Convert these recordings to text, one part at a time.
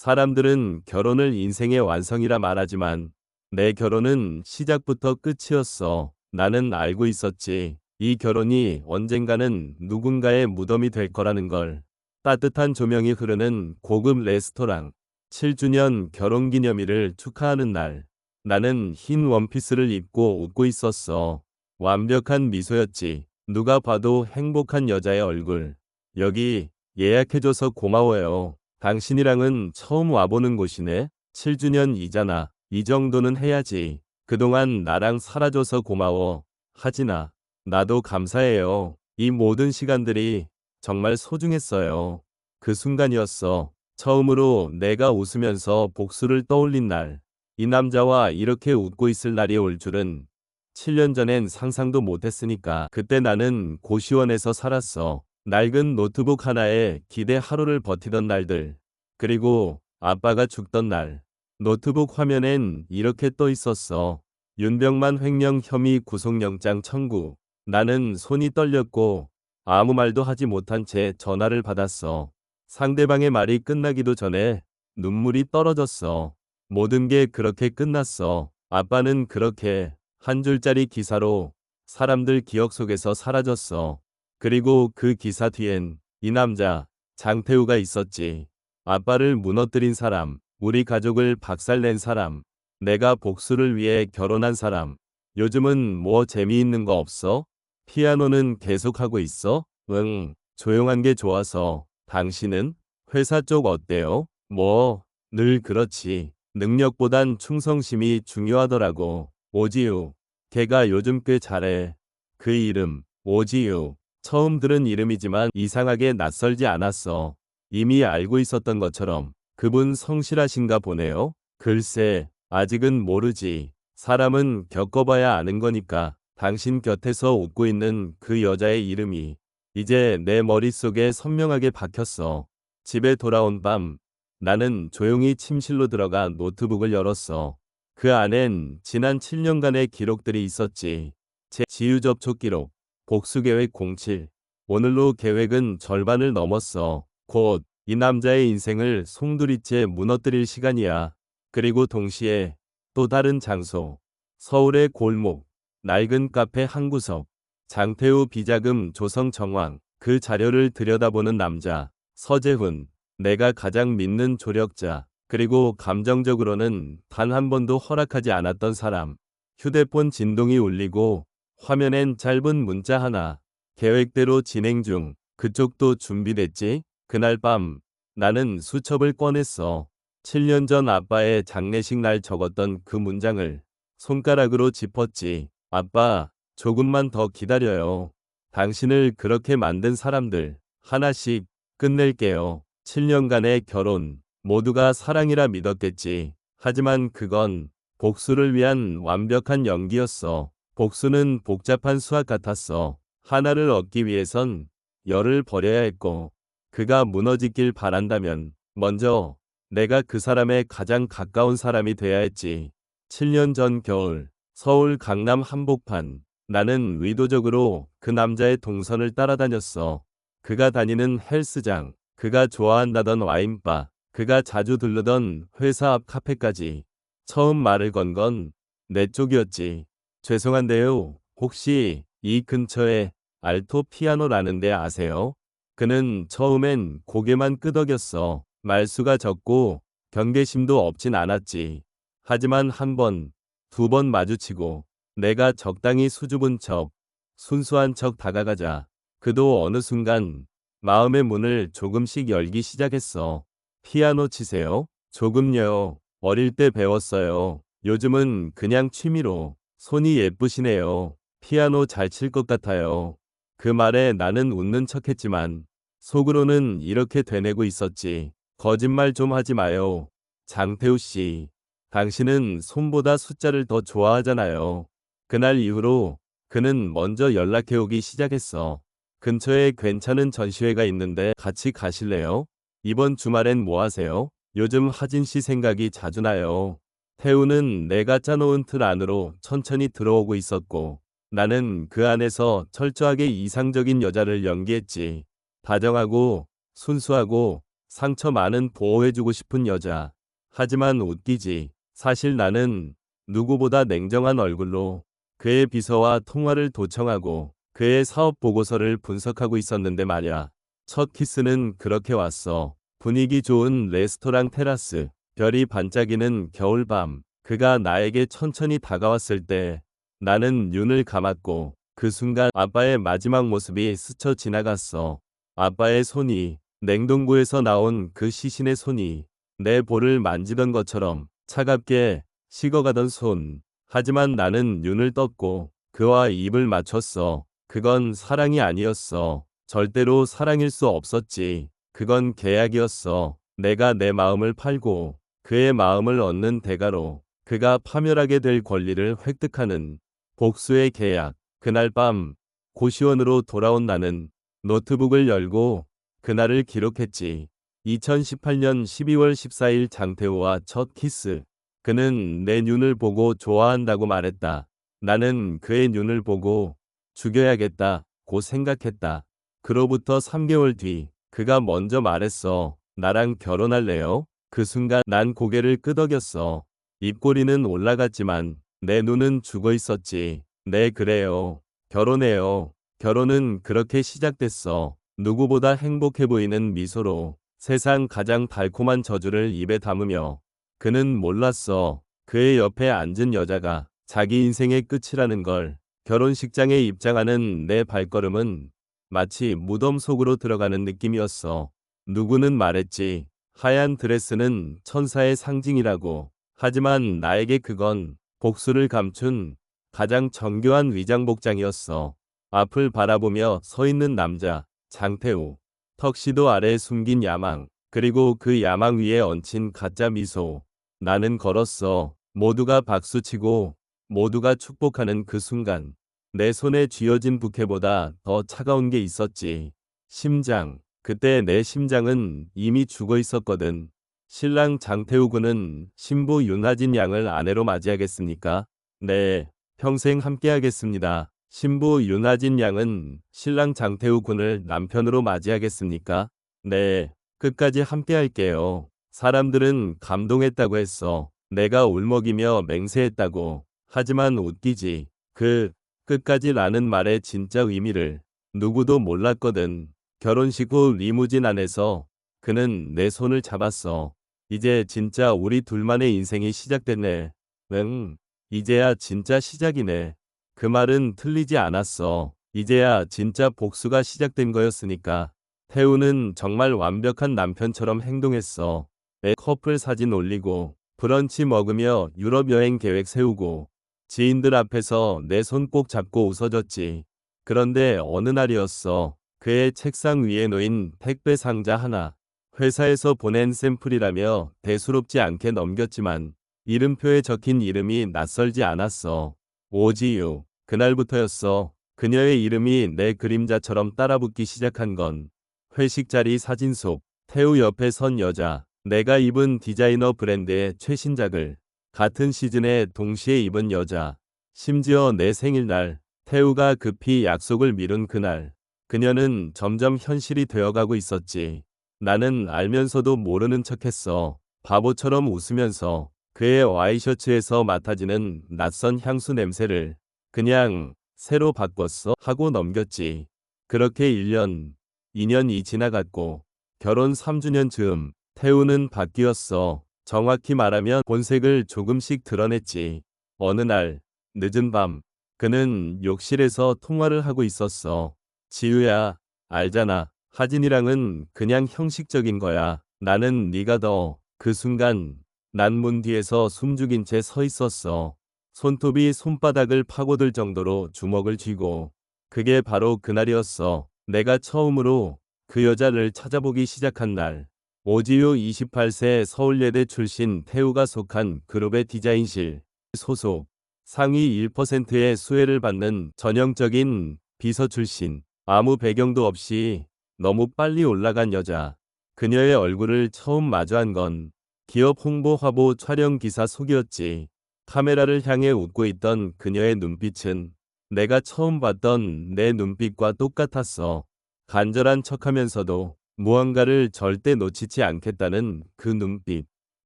사람들은 결혼을 인생의 완성이라 말하지만 내 결혼은 시작부터 끝이었어. 나는 알고 있었지. 이 결혼이 언젠가는 누군가의 무덤이 될 거라는 걸. 따뜻한 조명이 흐르는 고급 레스토랑. 7주년 결혼기념일을 축하하는 날. 나는 흰 원피스를 입고 웃고 있었어. 완벽한 미소였지. 누가 봐도 행복한 여자의 얼굴. 여기 예약해줘서 고마워요. 당신이랑은 처음 와보는 곳이네. 7주년이잖아. 이 정도는 해야지. 그동안 나랑 살아줘서 고마워. 하진아, 나도 감사해요. 이 모든 시간들이 정말 소중했어요. 그 순간이었어. 처음으로 내가 웃으면서 복수를 떠올린 날. 이 남자와 이렇게 웃고 있을 날이 올 줄은 7년 전엔 상상도 못했으니까. 그때 나는 고시원에서 살았어. 낡은 노트북 하나에 기대 하루를 버티던 날들. 그리고 아빠가 죽던 날. 노트북 화면엔 이렇게 떠 있었어. 윤병만 횡령 혐의 구속영장 청구. 나는 손이 떨렸고 아무 말도 하지 못한 채 전화를 받았어. 상대방의 말이 끝나기도 전에 눈물이 떨어졌어. 모든 게 그렇게 끝났어. 아빠는 그렇게 한 줄짜리 기사로 사람들 기억 속에서 사라졌어. 그리고 그 기사 뒤엔 이 남자 장태우가 있었지. 아빠를 무너뜨린 사람, 우리 가족을 박살낸 사람, 내가 복수를 위해 결혼한 사람. 요즘은 뭐 재미있는 거 없어? 피아노는 계속하고 있어? 응, 조용한 게 좋아서. 당신은? 회사 쪽 어때요? 뭐, 늘 그렇지. 능력보단 충성심이 중요하더라고. 오지유. 걔가 요즘 꽤 잘해. 그 이름, 오지유. 처음 들은 이름이지만 이상하게 낯설지 않았어. 이미 알고 있었던 것처럼. 그분 성실하신가 보네요. 글쎄, 아직은 모르지. 사람은 겪어봐야 아는 거니까. 당신 곁에서 웃고 있는 그 여자의 이름이 이제 내 머릿속에 선명하게 박혔어. 집에 돌아온 밤, 나는 조용히 침실로 들어가 노트북을 열었어. 그 안엔 지난 7년간의 기록들이 있었지. 제 지유 접촉 기록, 복수 계획 07. 오늘로 계획은 절반을 넘었어. 곧 이 남자의 인생을 송두리째 무너뜨릴 시간이야. 그리고 동시에 또 다른 장소. 서울의 골목, 낡은 카페 한 구석. 장태우 비자금 조성 정황. 그 자료를 들여다보는 남자. 서재훈. 내가 가장 믿는 조력자. 그리고 감정적으로는 단 한 번도 허락하지 않았던 사람. 휴대폰 진동이 울리고 화면엔 짧은 문자 하나. 계획대로 진행 중. 그쪽도 준비됐지? 그날 밤 나는 수첩을 꺼냈어. 7년 전 아빠의 장례식 날 적었던 그 문장을 손가락으로 짚었지. 아빠, 조금만 더 기다려요. 당신을 그렇게 만든 사람들 하나씩 끝낼게요. 7년간의 결혼, 모두가 사랑이라 믿었겠지. 하지만 그건 복수를 위한 완벽한 연기였어. 복수는 복잡한 수학 같았어. 하나를 얻기 위해선 열을 버려야 했고, 그가 무너지길 바란다면 먼저 내가 그 사람의 가장 가까운 사람이 돼야 했지. 7년 전 겨울, 서울 강남 한복판. 나는 의도적으로 그 남자의 동선을 따라다녔어. 그가 다니는 헬스장, 그가 좋아한다던 와인바, 그가 자주 들르던 회사 앞 카페까지. 처음 말을 건 건 내 쪽이었지. 죄송한데요. 혹시 이 근처에 알토 피아노라는 데 아세요? 그는 처음엔 고개만 끄덕였어. 말수가 적고 경계심도 없진 않았지. 하지만 한 번, 두 번 마주치고 내가 적당히 수줍은 척, 순수한 척 다가가자 그도 어느 순간 마음의 문을 조금씩 열기 시작했어. 피아노 치세요? 조금요. 어릴 때 배웠어요. 요즘은 그냥 취미로. 손이 예쁘시네요. 피아노 잘 칠 것 같아요. 그 말에 나는 웃는 척했지만 속으로는 이렇게 되뇌고 있었지. 거짓말 좀 하지 마요. 장태우 씨. 당신은 손보다 숫자를 더 좋아하잖아요. 그날 이후로 그는 먼저 연락해오기 시작했어. 근처에 괜찮은 전시회가 있는데 같이 가실래요? 이번 주말엔 뭐 하세요? 요즘 하진 씨 생각이 자주 나요. 태우는 내가 짜놓은 틀 안으로 천천히 들어오고 있었고 나는 그 안에서 철저하게 이상적인 여자를 연기했지. 다정하고 순수하고 상처 많은 보호해주고 싶은 여자. 하지만 웃기지. 사실 나는 누구보다 냉정한 얼굴로 그의 비서와 통화를 도청하고 그의 사업 보고서를 분석하고 있었는데 말야. 첫 키스는 그렇게 왔어. 분위기 좋은 레스토랑 테라스, 별이 반짝이는 겨울밤. 그가 나에게 천천히 다가왔을 때 나는 눈을 감았고 그 순간 아빠의 마지막 모습이 스쳐 지나갔어. 아빠의 손이, 냉동고에서 나온 그 시신의 손이 내 볼을 만지던 것처럼 차갑게 식어가던 손. 하지만 나는 눈을 떴고 그와 입을 맞췄어. 그건 사랑이 아니었어. 절대로 사랑일 수 없었지. 그건 계약이었어. 내가 내 마음을 팔고 그의 마음을 얻는 대가로 그가 파멸하게 될 권리를 획득하는 복수의 계약. 그날 밤 고시원으로 돌아온 나는 노트북을 열고 그날을 기록했지. 2018년 12월 14일 장태호와 첫 키스. 그는 내 눈을 보고 좋아한다고 말했다. 나는 그의 눈을 보고 죽여야겠다고 생각했다. 그로부터 3개월 뒤 그가 먼저 말했어. 나랑 결혼할래요? 그 순간 난 고개를 끄덕였어. 입꼬리는 올라갔지만 내 눈은 죽어 있었지. 네, 그래요. 결혼해요. 결혼은 그렇게 시작됐어. 누구보다 행복해 보이는 미소로 세상 가장 달콤한 저주를 입에 담으며 그는 몰랐어. 그의 옆에 앉은 여자가 자기 인생의 끝이라는 걸. 결혼식장에 입장하는 내 발걸음은 마치 무덤 속으로 들어가는 느낌이었어. 누구는 말했지. 하얀 드레스는 천사의 상징이라고. 하지만 나에게 그건 복수를 감춘 가장 정교한 위장 복장이었어. 앞을 바라보며 서 있는 남자, 장태우. 턱시도 아래 숨긴 야망, 그리고 그 야망 위에 얹힌 가짜 미소. 나는 걸었어. 모두가 박수치고 모두가 축복하는 그 순간. 내 손에 쥐어진 부케보다 더 차가운 게 있었지. 심장. 그때 내 심장은 이미 죽어 있었거든. 신랑 장태우 군은 신부 윤하진 양을 아내로 맞이하겠습니까? 네, 평생 함께하겠습니다. 신부 윤하진 양은 신랑 장태우 군을 남편으로 맞이하겠습니까? 네, 끝까지 함께할게요. 사람들은 감동했다고 했어. 내가 울먹이며 맹세했다고. 하지만 웃기지. 그 끝까지라는 말의 진짜 의미를 누구도 몰랐거든. 결혼식 후 리무진 안에서 그는 내 손을 잡았어. 이제 진짜 우리 둘만의 인생이 시작됐네. 응, 이제야 진짜 시작이네. 그 말은 틀리지 않았어. 이제야 진짜 복수가 시작된 거였으니까. 태우는 정말 완벽한 남편처럼 행동했어. 애 커플 사진 올리고 브런치 먹으며 유럽 여행 계획 세우고 지인들 앞에서 내 손 꼭 잡고 웃어줬지. 그런데 어느 날이었어. 그의 책상 위에 놓인 택배 상자 하나. 회사에서 보낸 샘플이라며 대수롭지 않게 넘겼지만 이름표에 적힌 이름이 낯설지 않았어. 오지유. 그날부터였어. 그녀의 이름이 내 그림자처럼 따라붙기 시작한 건. 회식 자리 사진 속 태우 옆에 선 여자. 내가 입은 디자이너 브랜드의 최신작을 같은 시즌에 동시에 입은 여자. 심지어 내 생일날 태우가 급히 약속을 미룬 그날. 그녀는 점점 현실이 되어가고 있었지. 나는 알면서도 모르는 척했어. 바보처럼 웃으면서 그의 와이셔츠에서 맡아지는 낯선 향수 냄새를 그냥 새로 바꿨어 하고 넘겼지. 그렇게 1년, 2년이 지나갔고 결혼 3주년 즈음 태우는 바뀌었어. 정확히 말하면 본색을 조금씩 드러냈지. 어느 날 늦은 밤 그는 욕실에서 통화를 하고 있었어. 지우야, 알잖아. 하진이랑은 그냥 형식적인 거야. 나는 네가 더. 그 순간 난 문 뒤에서 숨죽인 채 서 있었어. 손톱이 손바닥을 파고들 정도로 주먹을 쥐고. 그게 바로 그날이었어. 내가 처음으로 그 여자를 찾아보기 시작한 날. 오지유 28세 서울예대 출신 태우가 속한 그룹의 디자인실 소속. 상위 1%의 수혜를 받는 전형적인 비서 출신. 아무 배경도 없이 너무 빨리 올라간 여자. 그녀의 얼굴을 처음 마주한 건 기업 홍보 화보 촬영 기사 속이었지. 카메라를 향해 웃고 있던 그녀의 눈빛은 내가 처음 봤던 내 눈빛과 똑같았어. 간절한 척하면서도 무언가를 절대 놓치지 않겠다는 그 눈빛.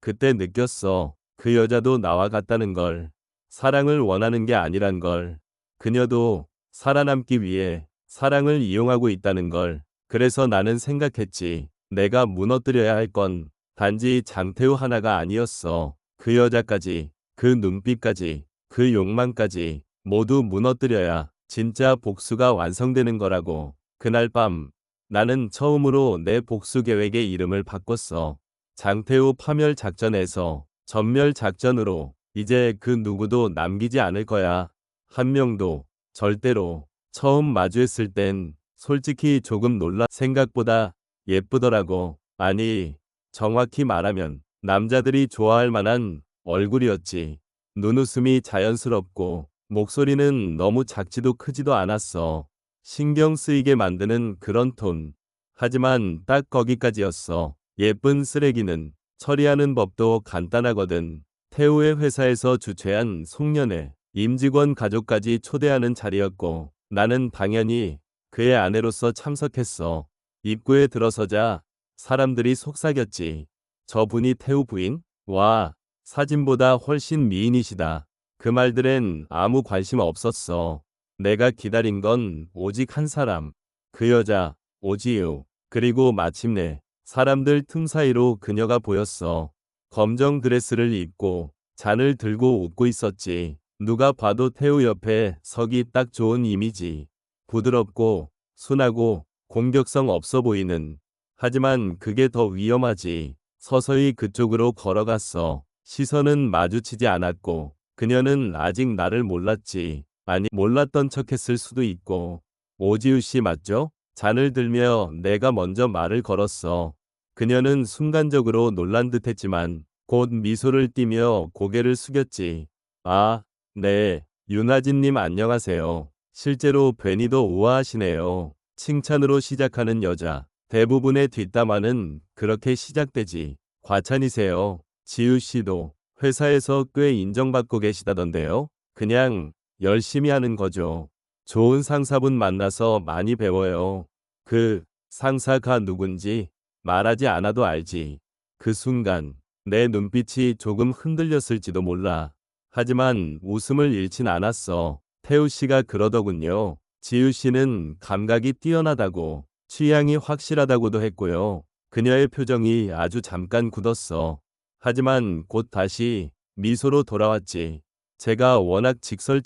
그때 느꼈어. 그 여자도 나와 같다는 걸. 사랑을 원하는 게 아니란 걸. 그녀도 살아남기 위해 사랑을 이용하고 있다는 걸. 그래서 나는 생각했지. 내가 무너뜨려야 할 건 단지 장태우 하나가 아니었어. 그 여자까지, 그 눈빛까지, 그 욕망까지 모두 무너뜨려야 진짜 복수가 완성되는 거라고. 그날 밤 나는 처음으로 내 복수 계획의 이름을 바꿨어. 장태우 파멸 작전에서 전멸 작전으로. 이제 그 누구도 남기지 않을 거야. 한 명도. 절대로. 처음 마주했을 땐 솔직히 조금 놀라. 생각보다 예쁘더라고. 아니, 정확히 말하면 남자들이 좋아할 만한 얼굴이었지. 눈웃음이 자연스럽고 목소리는 너무 작지도 크지도 않았어. 신경 쓰이게 만드는 그런 톤. 하지만 딱 거기까지였어. 예쁜 쓰레기는 처리하는 법도 간단하거든. 태우의 회사에서 주최한 송년회, 임직원 가족까지 초대하는 자리였고 나는 당연히 그의 아내로서 참석했어. 입구에 들어서자 사람들이 속삭였지. 저분이 태우 부인? 와, 사진보다 훨씬 미인이시다. 그 말들엔 아무 관심 없었어. 내가 기다린 건 오직 한 사람. 그 여자, 오지유. 그리고 마침내 사람들 틈 사이로 그녀가 보였어. 검정 드레스를 입고 잔을 들고 웃고 있었지. 누가 봐도 태우 옆에 서기 딱 좋은 이미지. 부드럽고 순하고 공격성 없어 보이는. 하지만 그게 더 위험하지. 서서히 그쪽으로 걸어갔어. 시선은 마주치지 않았고 그녀는 아직 나를 몰랐지. 아니, 몰랐던 척했을 수도 있고. 오지우 씨 맞죠? 잔을 들며 내가 먼저 말을 걸었어. 그녀는 순간적으로 놀란 듯했지만 곧 미소를 띠며 고개를 숙였지. 아, 네. 윤하진님 안녕하세요. 실제로 뵈니도 우아하시네요. 칭찬으로 시작하는 여자. 대부분의 뒷담화는 그렇게 시작되지. 과찬이세요. 지우 씨도 회사에서 꽤 인정받고 계시다던데요. 그냥 열심히 하는 거죠. 좋은 상사분 만나서 많이 배워요. 그 상사가 누군지 말하지 않아도 알지. 그 순간 내 눈빛이 조금 흔들렸을지도 몰라. 하지만 웃음을 잃진 않았어. 태우 씨가 그러더군요. 지우 씨는 감각이 뛰어나다고, 취향이 확실하다고도 했고요. 그녀의 표정이 아주 잠깐 굳었어. 하지만 곧 다시 미소로 돌아왔지. 제가 워낙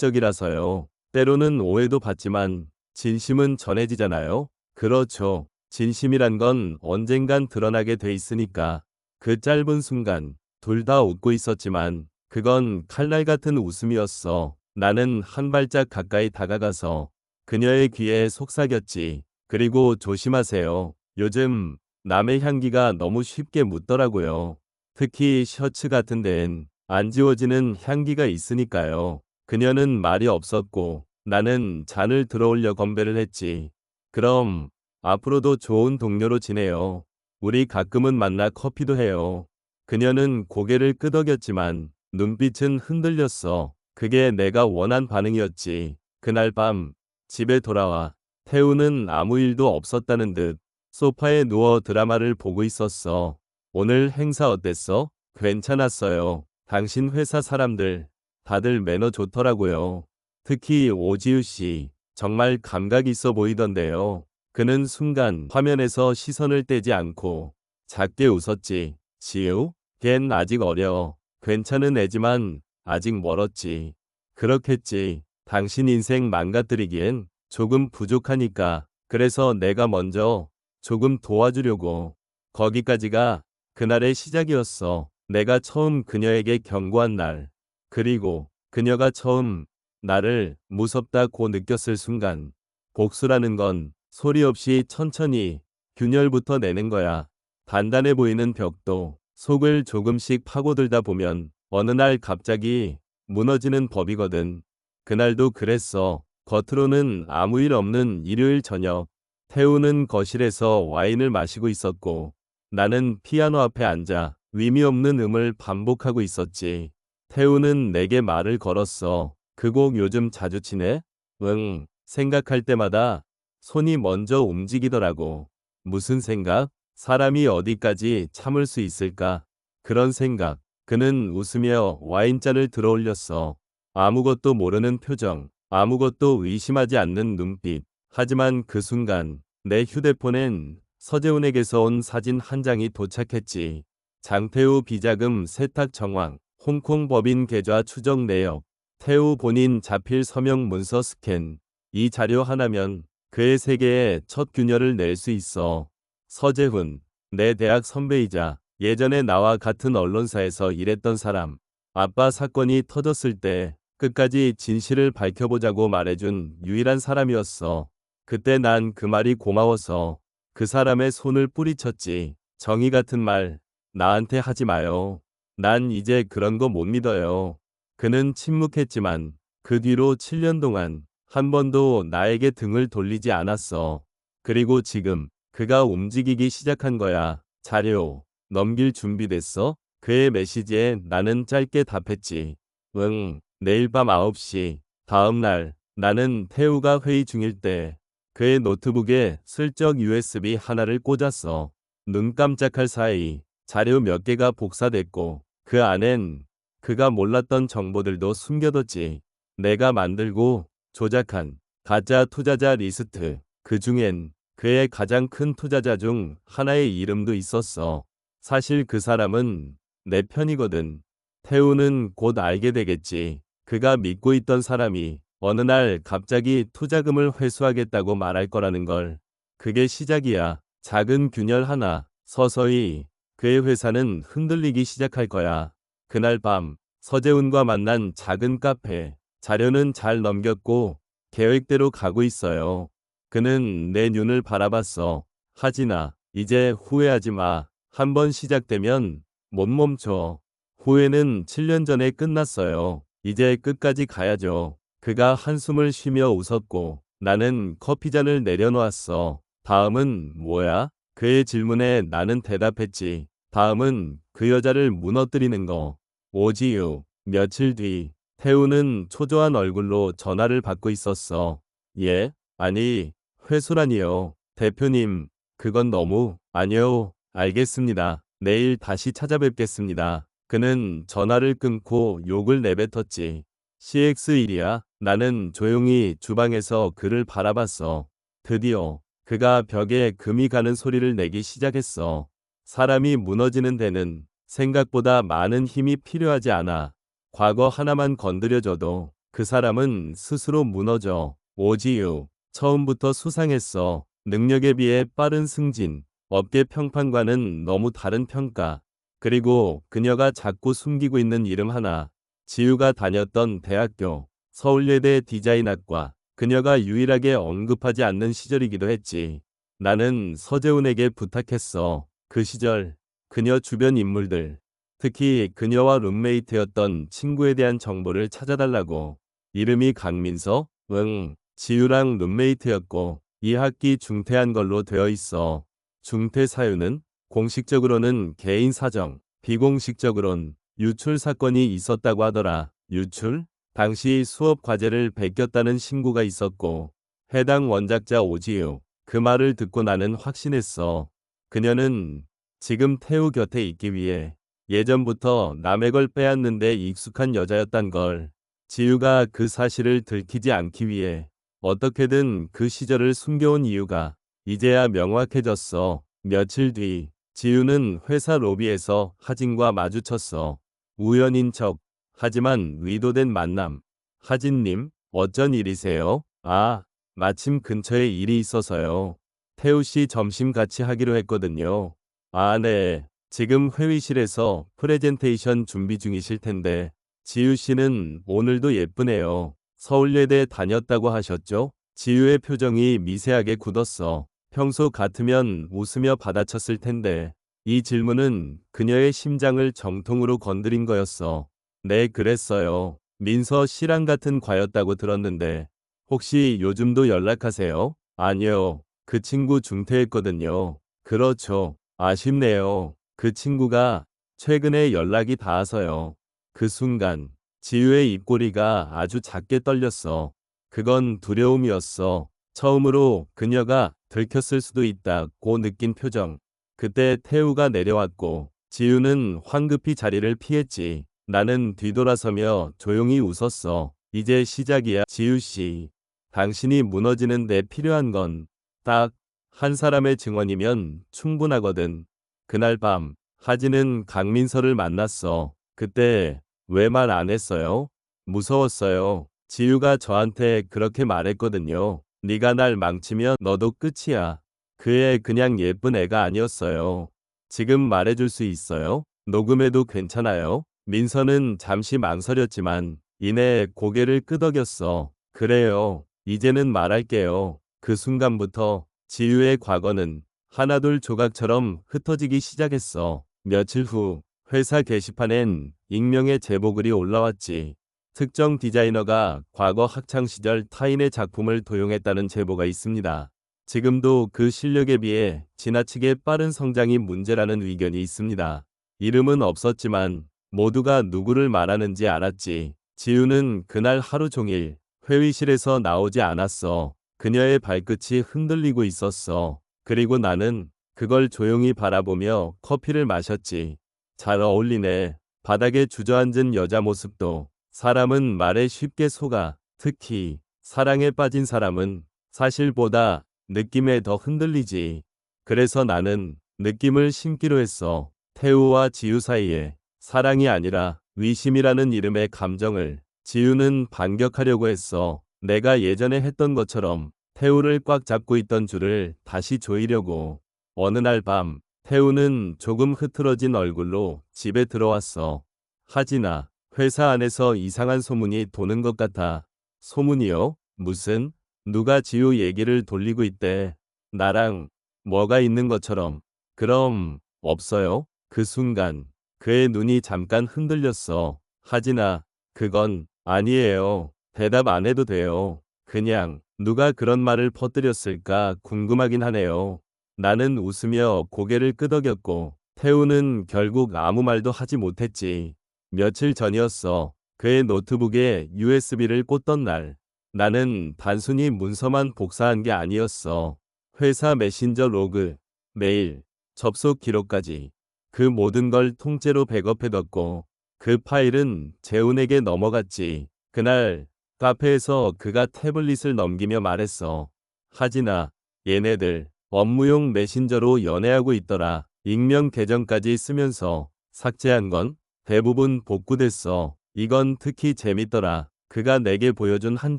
직설적이라서요. 때로는 오해도 받지만 진심은 전해지잖아요. 그렇죠. 진심이란 건 언젠간 드러나게 돼 있으니까. 그 짧은 순간 둘 다 웃고 있었지만 그건 칼날 같은 웃음이었어. 나는 한 발짝 가까이 다가가서 그녀의 귀에 속삭였지. 그리고 조심하세요. 요즘 남의 향기가 너무 쉽게 묻더라고요. 특히 셔츠 같은 데엔 안 지워지는 향기가 있으니까요. 그녀는 말이 없었고 나는 잔을 들어올려 건배를 했지. 그럼 앞으로도 좋은 동료로 지내요. 우리 가끔은 만나 커피도 해요. 그녀는 고개를 끄덕였지만 눈빛은 흔들렸어. 그게 내가 원한 반응이었지. 그날 밤 집에 돌아와 태우는 아무 일도 없었다는 듯 소파에 누워 드라마를 보고 있었어. 오늘 행사 어땠어? 괜찮았어요. 당신 회사 사람들 다들 매너 좋더라고요. 특히 오지우 씨 정말 감각 있어 보이던데요. 그는 순간 화면에서 시선을 떼지 않고 작게 웃었지. 지우? 걘 아직 어려. 괜찮은 애지만 아직 멀었지. 그렇겠지. 당신 인생 망가뜨리기엔 조금 부족하니까. 그래서 내가 먼저 조금 도와주려고. 거기까지가 그날의 시작이었어. 내가 처음 그녀에게 경고한 날. 그리고 그녀가 처음 나를 무섭다고 느꼈을 순간. 복수라는 건 소리 없이 천천히 균열부터 내는 거야. 단단해 보이는 벽도 속을 조금씩 파고들다 보면 어느 날 갑자기 무너지는 법이거든. 그날도 그랬어. 겉으로는 아무 일 없는 일요일 저녁. 태우는 거실에서 와인을 마시고 있었고 나는 피아노 앞에 앉아 의미 없는 음을 반복하고 있었지. 태우는 내게 말을 걸었어. 그 곡 요즘 자주 치네? 응. 생각할 때마다 손이 먼저 움직이더라고. 무슨 생각? 사람이 어디까지 참을 수 있을까? 그런 생각. 그는 웃으며 와인잔을 들어 올렸어. 아무것도 모르는 표정, 아무것도 의심하지 않는 눈빛. 하지만 그 순간 내 휴대폰엔 서재훈에게서 온 사진 한 장이 도착했지. 장태우 비자금 세탁 정황, 홍콩 법인 계좌 추적 내역, 태우 본인 자필 서명 문서 스캔. 이 자료 하나면 그의 세계에 첫 균열을 낼 수 있어. 서재훈, 내 대학 선배이자 예전에 나와 같은 언론사에서 일했던 사람. 아빠 사건이 터졌을 때 끝까지 진실을 밝혀보자고 말해준 유일한 사람이었어. 그때 난 그 말이 고마워서 그 사람의 손을 뿌리쳤지. 정의 같은 말 나한테 하지 마요. 난 이제 그런 거 못 믿어요. 그는 침묵했지만 그 뒤로 7년 동안 한 번도 나에게 등을 돌리지 않았어. 그리고 지금 그가 움직이기 시작한 거야. 자료 넘길 준비됐어? 그의 메시지에 나는 짧게 답했지. 응, 내일 밤 9시. 다음 날 나는 태우가 회의 중일 때 그의 노트북에 슬쩍 USB 하나를 꽂았어. 눈 깜짝할 사이 자료 몇 개가 복사됐고 그 안엔 그가 몰랐던 정보들도 숨겨뒀지. 내가 만들고 조작한 가짜 투자자 리스트. 그 중엔 그의 가장 큰 투자자 중 하나의 이름도 있었어. 사실 그 사람은 내 편이거든. 태우는 곧 알게 되겠지. 그가 믿고 있던 사람이 어느 날 갑자기 투자금을 회수하겠다고 말할 거라는 걸. 그게 시작이야. 작은 균열 하나. 서서히 그의 회사는 흔들리기 시작할 거야. 그날 밤 서재훈과 만난 작은 카페. 자료는 잘 넘겼고 계획대로 가고 있어요. 그는 내 눈을 바라봤어. 하진아, 이제 후회하지 마. 한번 시작되면 못 멈춰. 후회는 7년 전에 끝났어요. 이제 끝까지 가야죠. 그가 한숨을 쉬며 웃었고 나는 커피잔을 내려놓았어. 다음은 뭐야? 그의 질문에 나는 대답했지. 다음은 그 여자를 무너뜨리는 거. 오지유. 며칠 뒤 태우는 초조한 얼굴로 전화를 받고 있었어. 예? 아니, 회수라니요. 대표님, 그건 너무... 아니요. 알겠습니다. 내일 다시 찾아뵙겠습니다. 그는 전화를 끊고 욕을 내뱉었지. CX1이야. 나는 조용히 주방에서 그를 바라봤어. 드디어 그가 벽에 금이 가는 소리를 내기 시작했어. 사람이 무너지는 데는 생각보다 많은 힘이 필요하지 않아. 과거 하나만 건드려줘도 그 사람은 스스로 무너져. 오지유. 처음부터 수상했어. 능력에 비해 빠른 승진. 업계 평판과는 너무 다른 평가. 그리고 그녀가 자꾸 숨기고 있는 이름 하나. 지우가 다녔던 대학교. 서울예대 디자인학과. 그녀가 유일하게 언급하지 않는 시절이기도 했지. 나는 서재훈에게 부탁했어. 그 시절 그녀 주변 인물들, 특히 그녀와 룸메이트였던 친구에 대한 정보를 찾아달라고. 이름이 강민서? 응, 지우랑 룸메이트였고 2학기 중퇴한 걸로 되어 있어. 중퇴 사유는 공식적으로는 개인 사정, 비공식적으론 유출 사건이 있었다고 하더라. 유출? 당시 수업 과제를 베꼈다는 신고가 있었고 해당 원작자 오지유. 그 말을 듣고 나는 확신했어. 그녀는 지금 태우 곁에 있기 위해 예전부터 남의 걸 빼앗는데 익숙한 여자였단 걸. 지우가 그 사실을 들키지 않기 위해 어떻게든 그 시절을 숨겨온 이유가 이제야 명확해졌어. 며칠 뒤 지우는 회사 로비에서 하진과 마주쳤어. 우연인 척. 하지만 의도된 만남. 하진님, 어쩐 일이세요? 아, 마침 근처에 일이 있어서요. 태우 씨 점심 같이 하기로 했거든요. 아, 네. 지금 회의실에서 프레젠테이션 준비 중이실 텐데. 지우 씨는 오늘도 예쁘네요. 서울예대 다녔다고 하셨죠? 지우의 표정이 미세하게 굳었어. 평소 같으면 웃으며 받아쳤을 텐데. 이 질문은 그녀의 심장을 정통으로 건드린 거였어. 네, 그랬어요. 민서 씨랑 같은 과였다고 들었는데. 혹시 요즘도 연락하세요? 아니요. 그 친구 중퇴했거든요. 그렇죠. 아쉽네요. 그 친구가 최근에 연락이 닿아서요. 그 순간 지우의 입꼬리가 아주 작게 떨렸어. 그건 두려움이었어. 처음으로 그녀가 들켰을 수도 있다고 느낀 표정. 그때 태우가 내려왔고 지우는 황급히 자리를 피했지. 나는 뒤돌아서며 조용히 웃었어. 이제 시작이야, 지우 씨. 당신이 무너지는데 필요한 건 딱 한 사람의 증언이면 충분하거든. 그날 밤 하진은 강민서를 만났어. 그때 왜 말 안 했어요? 무서웠어요. 지우가 저한테 그렇게 말했거든요. 네가 날 망치면 너도 끝이야. 그 애 그냥 예쁜 애가 아니었어요. 지금 말해줄 수 있어요? 녹음해도 괜찮아요? 민서는 잠시 망설였지만 이내 고개를 끄덕였어. 그래요. 이제는 말할게요. 그 순간부터 지유의 과거는 하나둘 조각처럼 흩어지기 시작했어. 며칠 후 회사 게시판엔 익명의 제보글이 올라왔지. 특정 디자이너가 과거 학창시절 타인의 작품을 도용했다는 제보가 있습니다. 지금도 그 실력에 비해 지나치게 빠른 성장이 문제라는 의견이 있습니다. 이름은 없었지만 모두가 누구를 말하는지 알았지. 지우는 그날 하루 종일 회의실에서 나오지 않았어. 그녀의 발끝이 흔들리고 있었어. 그리고 나는 그걸 조용히 바라보며 커피를 마셨지. 잘 어울리네. 바닥에 주저앉은 여자 모습도 사람은 말에 쉽게 속아. 특히 사랑에 빠진 사람은 사실보다 느낌에 더 흔들리지. 그래서 나는 느낌을 심기로 했어. 태우와 지우 사이에 사랑이 아니라 위심이라는 이름의 감정을. 지우는 반격하려고 했어. 내가 예전에 했던 것처럼 태우를 꽉 잡고 있던 줄을 다시 조이려고. 어느 날 밤 태우는 조금 흐트러진 얼굴로 집에 들어왔어. 하진아, 회사 안에서 이상한 소문이 도는 것 같아. 소문이요? 무슨? 누가 지우 얘기를 돌리고 있대. 나랑 뭐가 있는 것처럼. 그럼 없어요? 그 순간 그의 눈이 잠깐 흔들렸어. 하진아, 그건 아니에요. 대답 안 해도 돼요. 그냥 누가 그런 말을 퍼뜨렸을까 궁금하긴 하네요. 나는 웃으며 고개를 끄덕였고 태우는 결국 아무 말도 하지 못했지. 며칠 전이었어. 그의 노트북에 USB를 꽂던 날. 나는 단순히 문서만 복사한 게 아니었어. 회사 메신저 로그, 메일, 접속 기록까지. 그 모든 걸 통째로 백업해뒀고 그 파일은 재훈에게 넘어갔지. 그날 카페에서 그가 태블릿을 넘기며 말했어. 하진아, 얘네들 업무용 메신저로 연애하고 있더라. 익명 계정까지 쓰면서 삭제한 건 대부분 복구됐어. 이건 특히 재밌더라. 그가 내게 보여준 한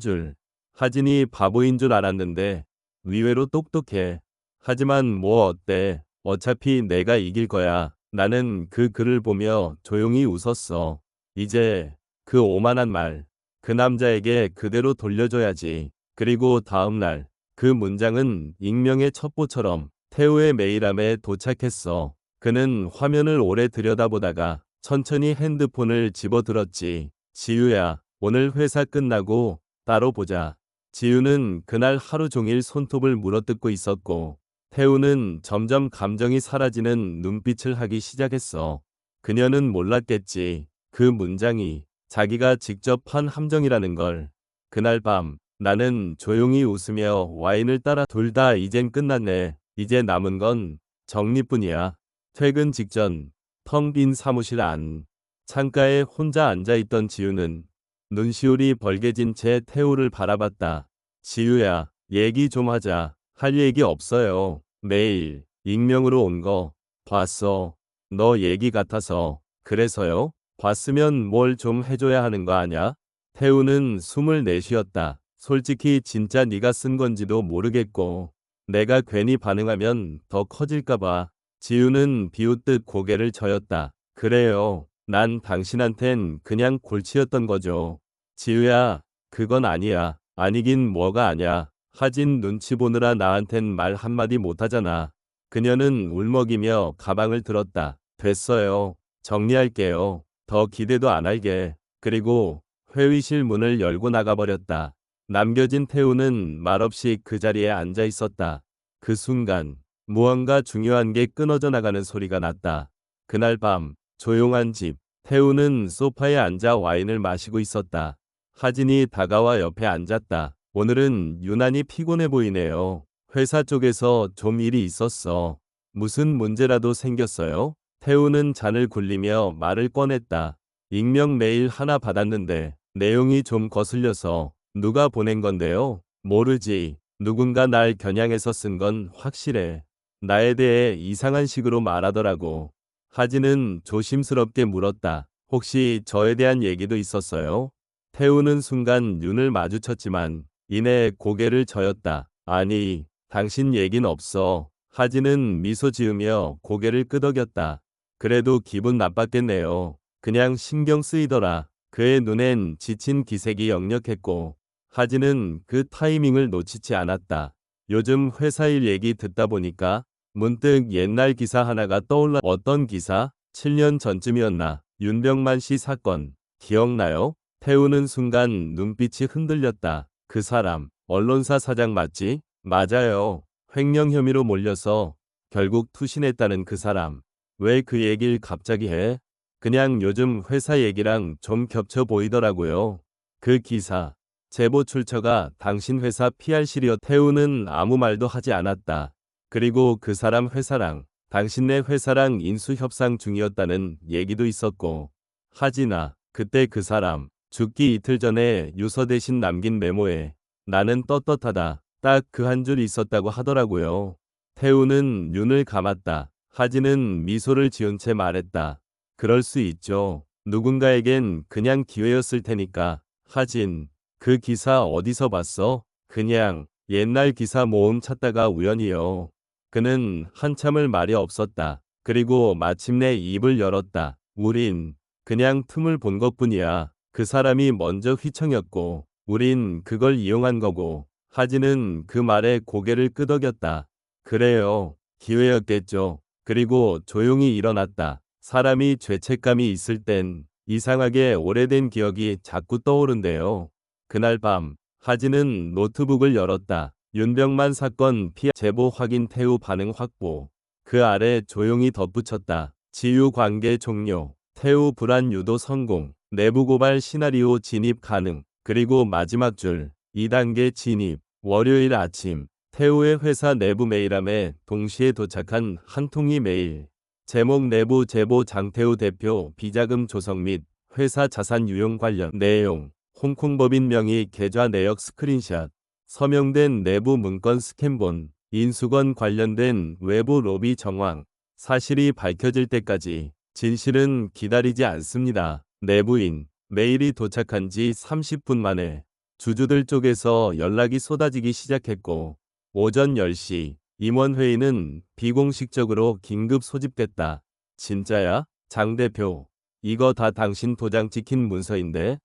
줄. 하진이 바보인 줄 알았는데 의외로 똑똑해. 하지만 뭐 어때? 어차피 내가 이길 거야. 나는 그 글을 보며 조용히 웃었어. 이제 그 오만한 말, 그 남자에게 그대로 돌려줘야지. 그리고 다음 날, 그 문장은 익명의 첩보처럼 태우의 메일함에 도착했어. 그는 화면을 오래 들여다보다가 천천히 핸드폰을 집어들었지. 지우야, 오늘 회사 끝나고 따로 보자. 지우는 그날 하루 종일 손톱을 물어뜯고 있었고 태우는 점점 감정이 사라지는 눈빛을 하기 시작했어. 그녀는 몰랐겠지. 그 문장이 자기가 직접 한 함정이라는 걸. 그날 밤 나는 조용히 웃으며 와인을 따라 둘 다 이젠 끝났네. 이제 남은 건 정리뿐이야. 퇴근 직전 텅 빈 사무실 안. 창가에 혼자 앉아있던 지우는 눈시울이 벌개진 채 태우를 바라봤다. 지우야, 얘기 좀 하자. 할 얘기 없어요. 매일 익명으로 온 거 봤어. 너 얘기 같아서. 그래서요? 봤으면 뭘 좀 해줘야 하는 거 아냐? 태우는 숨을 내쉬었다. 솔직히 진짜 네가 쓴 건지도 모르겠고 내가 괜히 반응하면 더 커질까 봐. 지우는 비웃듯 고개를 저었다. 그래요. 난 당신한텐 그냥 골치였던 거죠. 지우야, 그건 아니야. 아니긴 뭐가 아냐. 하진 눈치 보느라 나한텐 말 한마디 못하잖아. 그녀는 울먹이며 가방을 들었다. 됐어요. 정리할게요. 더 기대도 안 할게. 그리고 회의실 문을 열고 나가버렸다. 남겨진 태우는 말없이 그 자리에 앉아 있었다. 그 순간 무언가 중요한 게 끊어져 나가는 소리가 났다. 그날 밤 조용한 집. 태우는 소파에 앉아 와인을 마시고 있었다. 하진이 다가와 옆에 앉았다. 오늘은 유난히 피곤해 보이네요. 회사 쪽에서 좀 일이 있었어. 무슨 문제라도 생겼어요? 태우는 잔을 굴리며 말을 꺼냈다. 익명 메일 하나 받았는데 내용이 좀 거슬려서 누가 보낸 건데요? 모르지. 누군가 날 겨냥해서 쓴 건 확실해. 나에 대해 이상한 식으로 말하더라고. 하진은 조심스럽게 물었다. 혹시 저에 대한 얘기도 있었어요? 태우는 순간 눈을 마주쳤지만 이내 고개를 저었다. 아니, 당신 얘긴 없어. 하진은 미소 지으며 고개를 끄덕였다. 그래도 기분 나빴겠네요. 그냥 신경 쓰이더라. 그의 눈엔 지친 기색이 역력했고 하진은 그 타이밍을 놓치지 않았다. 요즘 회사 일 얘기 듣다 보니까 문득 옛날 기사 하나가 떠올라. 어떤 기사? 7년 전쯤이었나? 윤병만 씨 사건. 기억나요? 태우는 순간 눈빛이 흔들렸다. 그 사람, 언론사 사장 맞지? 맞아요. 횡령 혐의로 몰려서 결국 투신했다는 그 사람. 왜 그 얘기를 갑자기 해? 그냥 요즘 회사 얘기랑 좀 겹쳐 보이더라고요. 그 기사. 제보 출처가 당신 회사 PR실이었. 태우는 아무 말도 하지 않았다. 그리고 그 사람 회사랑 당신네 회사랑 인수 협상 중이었다는 얘기도 있었고. 하지나 그때 그 사람 죽기 이틀 전에 유서 대신 남긴 메모에 나는 떳떳하다. 딱 그 한 줄 있었다고 하더라고요. 태우는 눈을 감았다. 하진은 미소를 지은 채 말했다. 그럴 수 있죠. 누군가에겐 그냥 기회였을 테니까. 하진, 그 기사 어디서 봤어? 그냥 옛날 기사 모음 찾다가 우연히요. 그는 한참을 말이 없었다. 그리고 마침내 입을 열었다. 우린 그냥 틈을 본 것뿐이야. 그 사람이 먼저 휘청였고 우린 그걸 이용한 거고. 하진은 그 말에 고개를 끄덕였다. 그래요. 기회였겠죠. 그리고 조용히 일어났다. 사람이 죄책감이 있을 땐 이상하게 오래된 기억이 자꾸 떠오른대요. 그날 밤 하진은 노트북을 열었다. 윤병만 사건 피해 제보 확인 태우 반응 확보. 그 아래 조용히 덧붙였다. 지유 관계 종료. 태우 불안 유도 성공. 내부 고발 시나리오 진입 가능. 그리고 마지막 줄. 2단계 진입. 월요일 아침. 태우의 회사 내부 메일함에 동시에 도착한 한 통이 메일. 제목 내부 제보 장태우 대표 비자금 조성 및 회사 자산 유용 관련 내용. 홍콩 법인 명의 계좌 내역 스크린샷. 서명된 내부 문건 스캔본. 인수건 관련된 외부 로비 정황. 사실이 밝혀질 때까지 진실은 기다리지 않습니다. 내부인. 메일이 도착한 지 30분 만에 주주들 쪽에서 연락이 쏟아지기 시작했고 오전 10시 임원회의는 비공식적으로 긴급 소집됐다. 진짜야? 장 대표. 이거 다 당신 도장 찍힌 문서인데?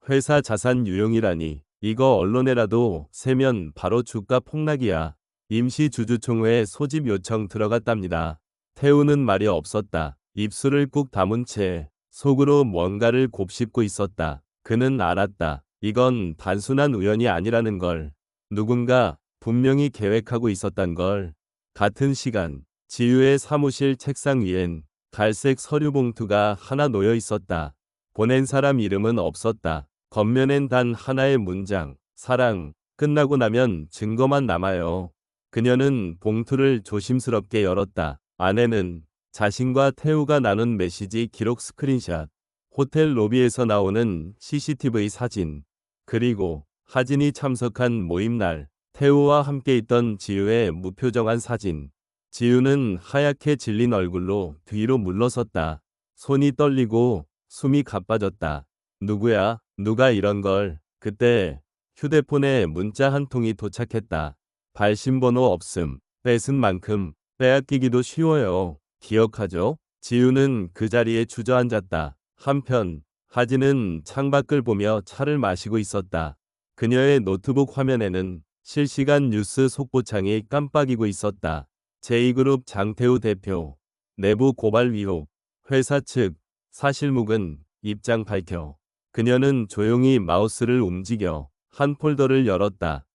회사 자산 유용이라니. 이거 언론에라도 세면 바로 주가 폭락이야. 임시 주주총회 소집 요청 들어갔답니다. 태우는 말이 없었다. 입술을 꾹 다문 채 속으로 뭔가를 곱씹고 있었다. 그는 알았다. 이건 단순한 우연이 아니라는 걸. 누군가 분명히 계획하고 있었단 걸. 같은 시간 지유의 사무실 책상 위엔 갈색 서류 봉투가 하나 놓여 있었다. 보낸 사람 이름은 없었다. 겉면엔 단 하나의 문장. 사랑. 끝나고 나면 증거만 남아요. 그녀는 봉투를 조심스럽게 열었다. 안에는 자신과 태우가 나눈 메시지 기록 스크린샷. 호텔 로비에서 나오는 CCTV 사진. 그리고 하진이 참석한 모임날 태우와 함께 있던 지유의 무표정한 사진. 지유는 하얗게 질린 얼굴로 뒤로 물러섰다. 손이 떨리고 숨이 가빠졌다. 누구야? 누가 이런 걸? 그때 휴대폰에 문자 한 통이 도착했다. 발신번호 없음. 뺏은 만큼 빼앗기기도 쉬워요. 기억하죠? 지유는 그 자리에 주저앉았다. 한편 하진은 창밖을 보며 차를 마시고 있었다. 그녀의 노트북 화면에는 실시간 뉴스 속보창이 깜빡이고 있었다. 제2그룹 장태우 대표. 내부 고발 위혹. 회사 측. 사실무근. 입장 밝혀. 그녀는 조용히 마우스를 움직여 한 폴더를 열었다.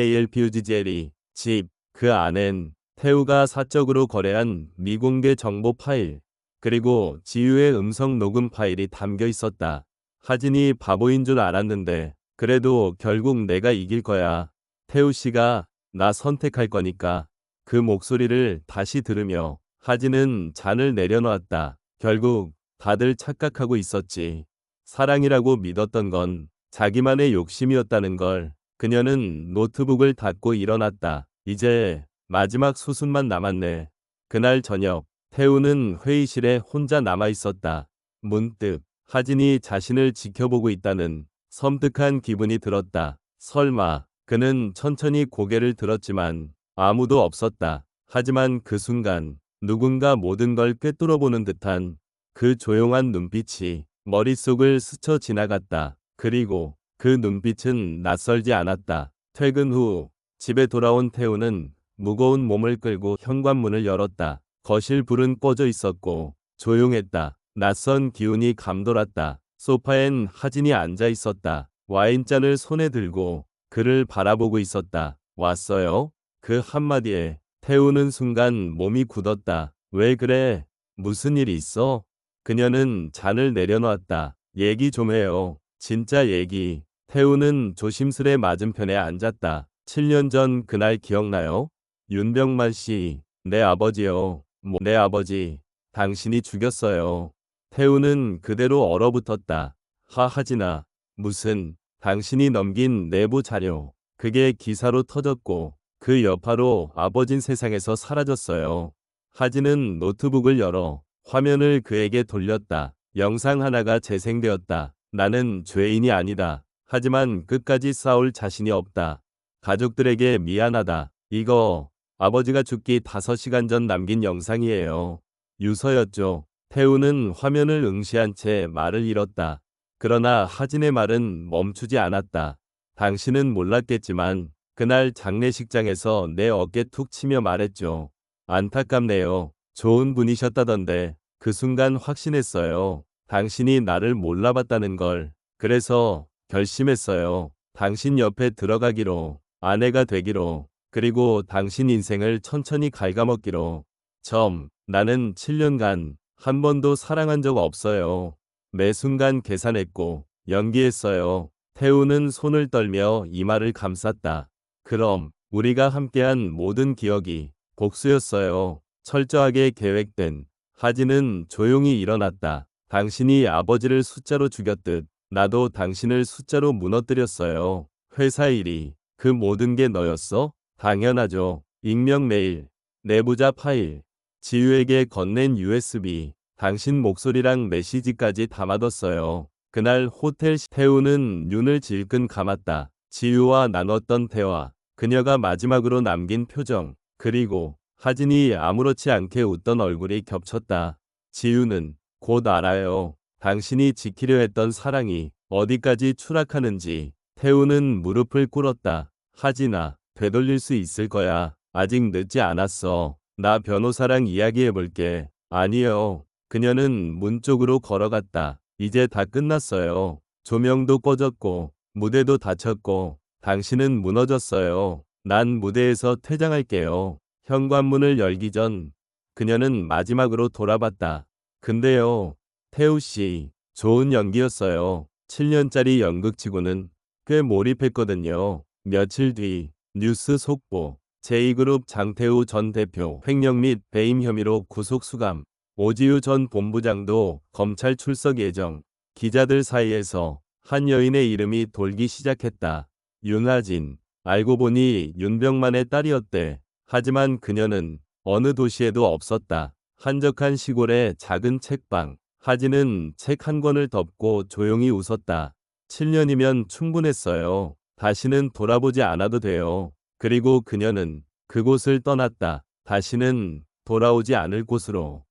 FINALPUGGLE. 집. 그 안엔 태우가 사적으로 거래한 미공개 정보 파일. 그리고 지유의 음성 녹음 파일이 담겨 있었다. 하진이 바보인 줄 알았는데 그래도 결국 내가 이길 거야. 태우 씨가 나 선택할 거니까. 그 목소리를 다시 들으며 하진은 잔을 내려놓았다. 결국 다들 착각하고 있었지. 사랑이라고 믿었던 건 자기만의 욕심이었다는 걸. 그녀는 노트북을 닫고 일어났다. 이제 마지막 수순만 남았네. 그날 저녁 태우는 회의실에 혼자 남아 있었다. 문득 하진이 자신을 지켜보고 있다는 섬뜩한 기분이 들었다. 설마 그는 천천히 고개를 들었지만 아무도 없었다. 하지만 그 순간 누군가 모든 걸 꿰뚫어보는 듯한 그 조용한 눈빛이 머릿속을 스쳐 지나갔다. 그리고 그 눈빛은 낯설지 않았다. 퇴근 후 집에 돌아온 태우는 무거운 몸을 끌고 현관문을 열었다. 거실 불은 꺼져 있었고 조용했다. 낯선 기운이 감돌았다. 소파엔 하진이 앉아 있었다. 와인잔을 손에 들고 그를 바라보고 있었다. 왔어요? 그 한마디에 태우는 순간 몸이 굳었다. 왜 그래? 무슨 일이 있어? 그녀는 잔을 내려놓았다. 얘기 좀 해요. 진짜 얘기. 태우는 조심스레 맞은편에 앉았다. 7년 전 그날 기억나요? 윤병만 씨, 내 아버지요. 내 아버지. 당신이 죽였어요. 태우는 그대로 얼어붙었다. 하진아. 무슨, 당신이 넘긴 내부 자료. 그게 기사로 터졌고 그 여파로 아버진 세상에서 사라졌어요. 하진은 노트북을 열어 화면을 그에게 돌렸다. 영상 하나가 재생되었다. 나는 죄인이 아니다. 하지만 끝까지 싸울 자신이 없다. 가족들에게 미안하다. 이거 아버지가 죽기 5시간 전 남긴 영상이에요. 유서였죠. 태우는 화면을 응시한 채 말을 잃었다. 그러나 하진의 말은 멈추지 않았다. 당신은 몰랐겠지만 그날 장례식장에서 내 어깨 툭 치며 말했죠. 안타깝네요. 좋은 분이셨다던데. 그 순간 확신했어요. 당신이 나를 몰라봤다는 걸. 그래서 결심했어요. 당신 옆에 들어가기로, 아내가 되기로, 그리고 당신 인생을 천천히 갉아먹기로. 나는 7년간 한 번도 사랑한 적 없어요. 매 순간 계산했고 연기했어요. 태우는 손을 떨며 이마를 감쌌다. 그럼 우리가 함께한 모든 기억이 복수였어요. 철저하게 계획된. 하진은 조용히 일어났다. 당신이 아버지를 숫자로 죽였듯 나도 당신을 숫자로 무너뜨렸어요. 회사 일이 그 모든 게 너였어? 당연하죠. 익명 메일, 내부자 파일, 지유에게 건넨 USB, 당신 목소리랑 메시지까지 담아뒀어요. 그날 호텔 태우는 눈을 질끈 감았다. 지유와 나눴던 대화, 그녀가 마지막으로 남긴 표정, 그리고 하진이 아무렇지 않게 웃던 얼굴이 겹쳤다. 지유는 곧 알아요. 당신이 지키려 했던 사랑이 어디까지 추락하는지. 태우는 무릎을 꿇었다. 하진아, 되돌릴 수 있을 거야. 아직 늦지 않았어. 나 변호사랑 이야기해볼게. 아니요. 그녀는 문 쪽으로 걸어갔다. 이제 다 끝났어요. 조명도 꺼졌고 무대도 닫혔고 당신은 무너졌어요. 난 무대에서 퇴장할게요. 현관문을 열기 전 그녀는 마지막으로 돌아봤다. 근데요, 태우 씨, 좋은 연기였어요. 7년짜리 연극치고는 꽤 몰입했거든요. 며칠 뒤 뉴스 속보. 제2그룹 장태우 전 대표 횡령 및 배임 혐의로 구속 수감. 오지유 전 본부장도 검찰 출석 예정. 기자들 사이에서 한 여인의 이름이 돌기 시작했다. 윤하진. 알고 보니 윤병만의 딸이었대. 하지만 그녀는 어느 도시에도 없었다. 한적한 시골의 작은 책방. 하진은 책 한 권을 덮고 조용히 웃었다. 7년이면 충분했어요. 다시는 돌아보지 않아도 돼요. 그리고 그녀는 그곳을 떠났다. 다시는 돌아오지 않을 곳으로.